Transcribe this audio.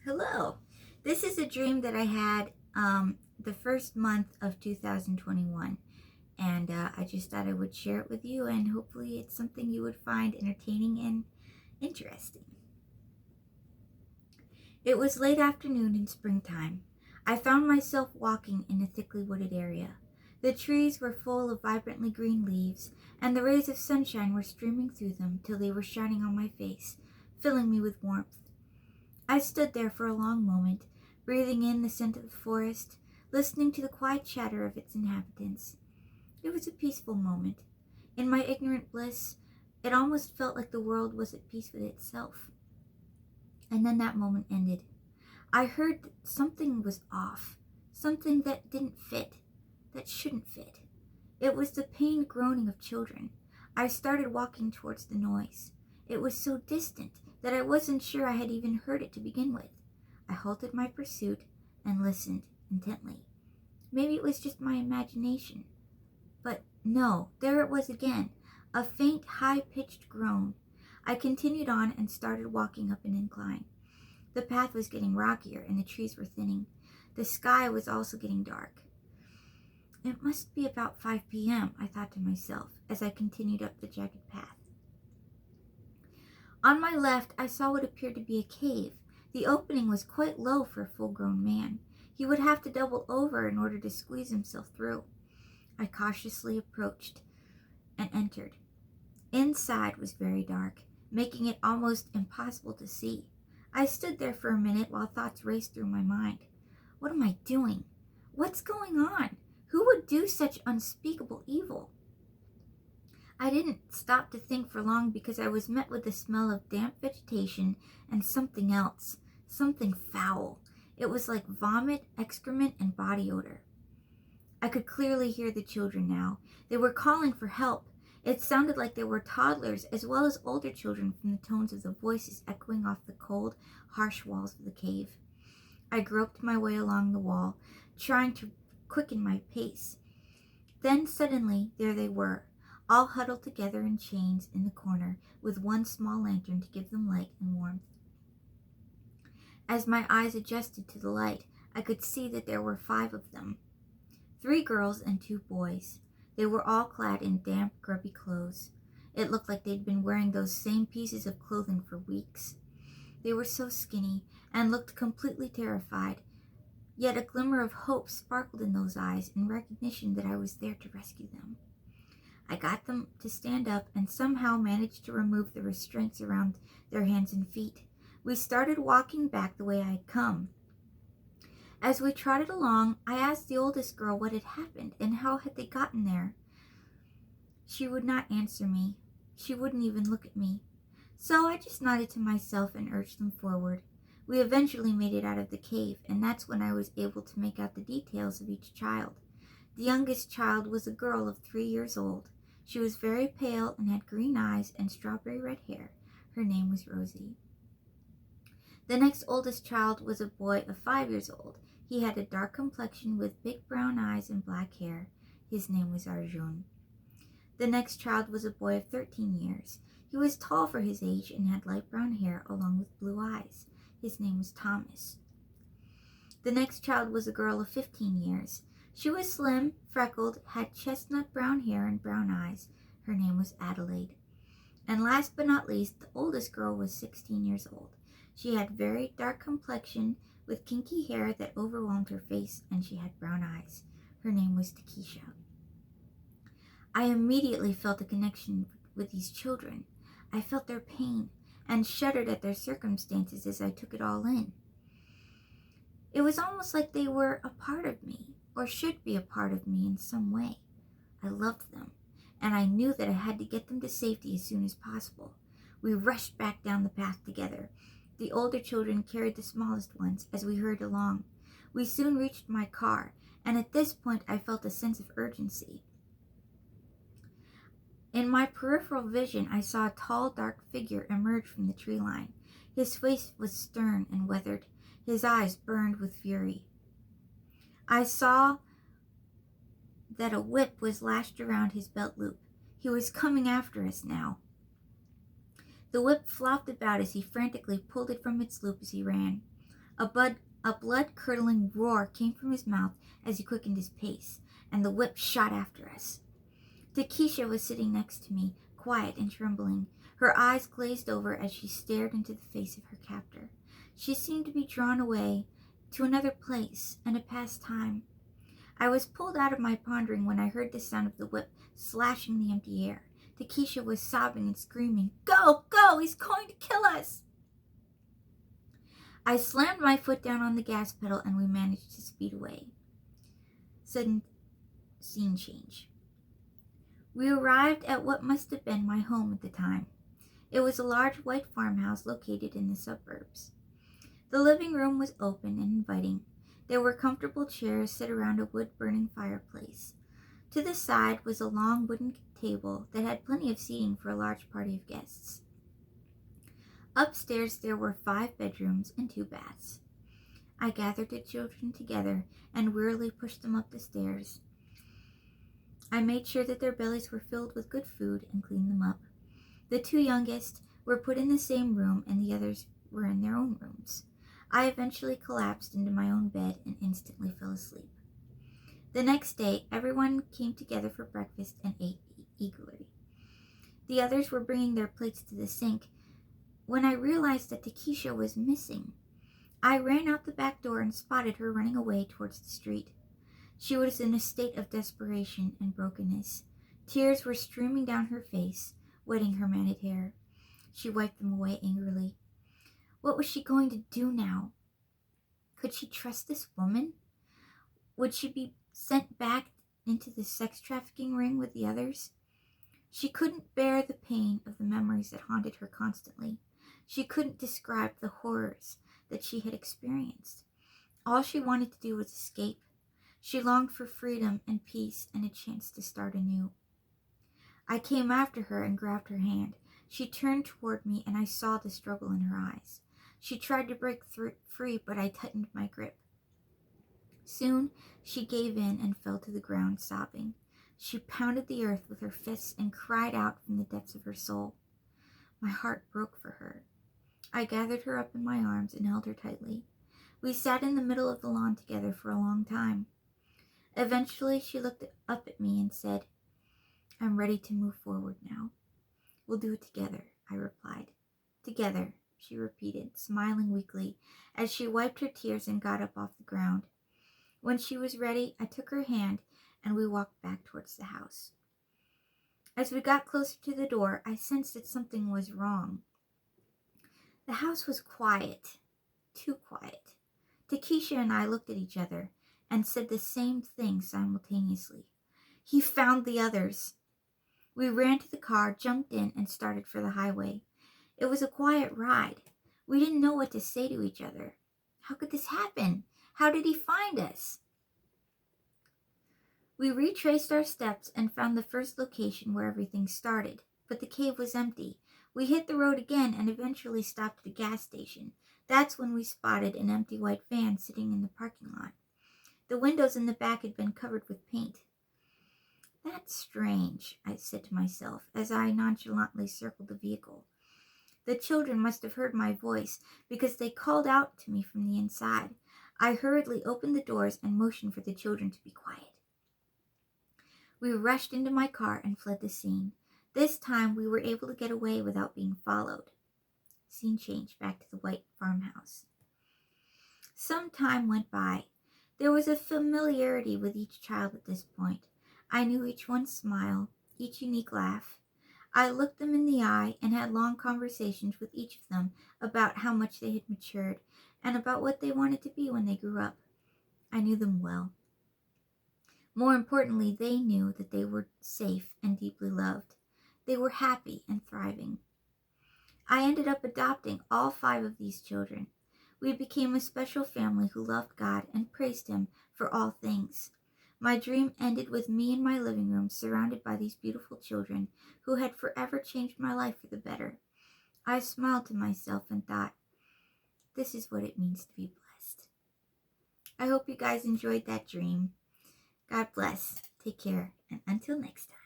Hello. This is a dream that I had the first month of 2021, and I just thought I would share it with you, and hopefully it's something you would find entertaining and interesting. It was late afternoon in springtime. I found myself walking in a thickly wooded area. The trees were full of vibrantly green leaves, and the rays of sunshine were streaming through them till they were shining on my face, filling me with warmth. I stood there for a long moment, breathing in the scent of the forest, listening to the quiet chatter of its inhabitants. It was a peaceful moment. In my ignorant bliss, it almost felt like the world was at peace with itself. And then that moment ended. I heard that something was off, something that didn't fit, that shouldn't fit. It was the pained groaning of children. I started walking towards the noise. It was so distant that I wasn't sure I had even heard it to begin with. I halted my pursuit and listened intently. Maybe it was just my imagination. But no, there it was again, a faint, high-pitched groan. I continued on and started walking up an incline. The path was getting rockier and the trees were thinning. The sky was also getting dark. It must be about 5 p.m., I thought to myself as I continued up the jagged path. On my left, I saw what appeared to be a cave. The opening was quite low for a full-grown man. He would have to double over in order to squeeze himself through. I cautiously approached and entered. Inside was very dark, making it almost impossible to see. I stood there for a minute while thoughts raced through my mind. What am I doing? What's going on? Who would do such unspeakable evil? I didn't stop to think for long because I was met with the smell of damp vegetation and something else, something foul. It was like vomit, excrement, and body odor. I could clearly hear the children now. They were calling for help. It sounded like they were toddlers as well as older children from the tones of the voices echoing off the cold, harsh walls of the cave. I groped my way along the wall, trying to quicken my pace. Then suddenly there they were, all huddled together in chains in the corner, with one small lantern to give them light and warmth. As my eyes adjusted to the light, I could see that there were 5 of them. 3 girls and 2 boys. They were all clad in damp, grubby clothes. It looked like they'd been wearing those same pieces of clothing for weeks. They were so skinny and looked completely terrified, yet a glimmer of hope sparkled in those eyes in recognition that I was there to rescue them. I got them to stand up and somehow managed to remove the restraints around their hands and feet. We started walking back the way I had come. As we trotted along, I asked the oldest girl what had happened and how had they gotten there. She would not answer me. She wouldn't even look at me. So I just nodded to myself and urged them forward. We eventually made it out of the cave, and that's when I was able to make out the details of each child. The youngest child was a girl of 3 years old. She was very pale and had green eyes and strawberry red hair. Her name was Rosie. The next oldest child was a boy of 5 years old. He had a dark complexion with big brown eyes and black hair. His name was Arjun. The next child was a boy of 13 years. He was tall for his age and had light brown hair along with blue eyes. His name was Thomas. The next child was a girl of 15 years. She was slim, freckled, had chestnut brown hair and brown eyes. Her name was Adelaide. And last but not least, the oldest girl was 16 years old. She had very dark complexion with kinky hair that overwhelmed her face, and she had brown eyes. Her name was Takesha. I immediately felt a connection with these children. I felt their pain and shuddered at their circumstances as I took it all in. It was almost like they were a part of me, or should be a part of me in some way. I loved them, and I knew that I had to get them to safety as soon as possible. We rushed back down the path together. The older children carried the smallest ones as we hurried along. We soon reached my car, and at this point I felt a sense of urgency. In my peripheral vision, I saw a tall, dark figure emerge from the tree line. His face was stern and weathered. His eyes burned with fury. I saw that a whip was lashed around his belt loop. He was coming after us now. The whip flopped about as he frantically pulled it from its loop as he ran. A blood-curdling roar came from his mouth as he quickened his pace, and the whip shot after us. Takesha was sitting next to me, quiet and trembling. Her eyes glazed over as she stared into the face of her captor. She seemed to be drawn away to another place and a past time. I was pulled out of my pondering when I heard the sound of the whip slashing the empty air. Takesha was sobbing and screaming, "Go! Go! He's going to kill us!" I slammed my foot down on the gas pedal and we managed to speed away. Sudden scene change. We arrived at what must have been my home at the time. It was a large white farmhouse located in the suburbs. The living room was open and inviting. There were comfortable chairs set around a wood-burning fireplace. To the side was a long wooden table that had plenty of seating for a large party of guests. Upstairs there were 5 bedrooms and 2 baths. I gathered the children together and wearily pushed them up the stairs. I made sure that their bellies were filled with good food and cleaned them up. The 2 youngest were put in the same room and the others were in their own rooms. I eventually collapsed into my own bed and instantly fell asleep. The next day, everyone came together for breakfast and ate eagerly. The others were bringing their plates to the sink when I realized that Takesha was missing. I ran out the back door and spotted her running away towards the street. She was in a state of desperation and brokenness. Tears were streaming down her face, wetting her matted hair. She wiped them away angrily. What was she going to do now? Could she trust this woman? Would she be sent back into the sex trafficking ring with the others? She couldn't bear the pain of the memories that haunted her constantly. She couldn't describe the horrors that she had experienced. All she wanted to do was escape. She longed for freedom and peace and a chance to start anew. I came after her and grabbed her hand. She turned toward me and I saw the struggle in her eyes. She tried to break free, but I tightened my grip. Soon she gave in and fell to the ground, sobbing. She pounded the earth with her fists and cried out from the depths of her soul. My heart broke for her. I gathered her up in my arms and held her tightly. We sat in the middle of the lawn together for a long time. Eventually she looked up at me and said, "I'm ready to move forward now." "We'll do it together," I replied. "Together," she repeated, smiling weakly as she wiped her tears and got up off the ground. When she was ready, I took her hand and we walked back towards the house. As we got closer to the door, I sensed that something was wrong. The house was quiet, too quiet. Takesha and I looked at each other and said the same thing simultaneously. "He found the others." We ran to the car, jumped in, and started for the highway. It was a quiet ride. We didn't know what to say to each other. How could this happen? How did he find us? We retraced our steps and found the first location where everything started, but the cave was empty. We hit the road again and eventually stopped at a gas station. That's when we spotted an empty white van sitting in the parking lot. The windows in the back had been covered with paint. "That's strange," I said to myself as I nonchalantly circled the vehicle. The children must have heard my voice because they called out to me from the inside. I hurriedly opened the doors and motioned for the children to be quiet. We rushed into my car and fled the scene. This time we were able to get away without being followed. Scene changed back to the white farmhouse. Some time went by. There was a familiarity with each child at this point. I knew each one's smile, each unique laugh. I looked them in the eye and had long conversations with each of them about how much they had matured and about what they wanted to be when they grew up. I knew them well. More importantly, they knew that they were safe and deeply loved. They were happy and thriving. I ended up adopting all 5 of these children. We became a special family who loved God and praised Him for all things. My dream ended with me in my living room surrounded by these beautiful children who had forever changed my life for the better. I smiled to myself and thought, this is what it means to be blessed. I hope you guys enjoyed that dream. God bless. Take care, and until next time.